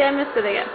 see, I missed it again.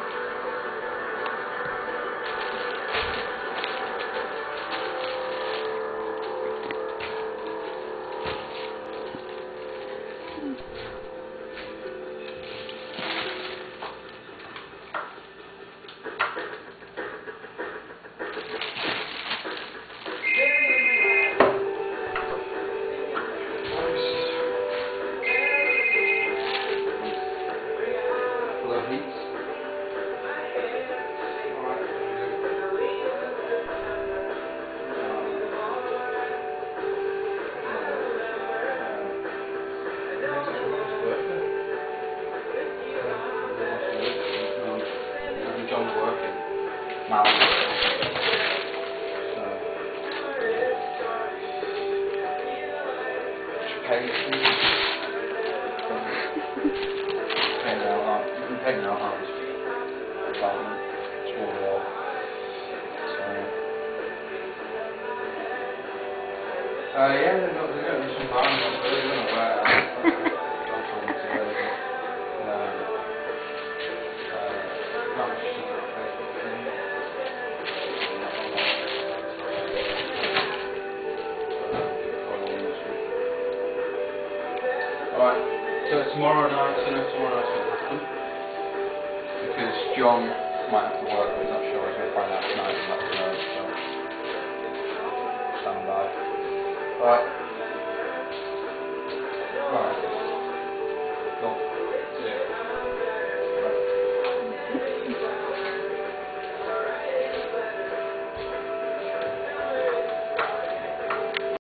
John's working. Magellan. So, pay now. You can pay now. Apartment. It's all wall. So, yeah, they're going to do some bars. I really don't know where. John told me to go. Not much to do. Alright, so tomorrow night's going to happen because John might have to work, but he's not sure. He's going to find out tonight and let us know, so stand by. Alright.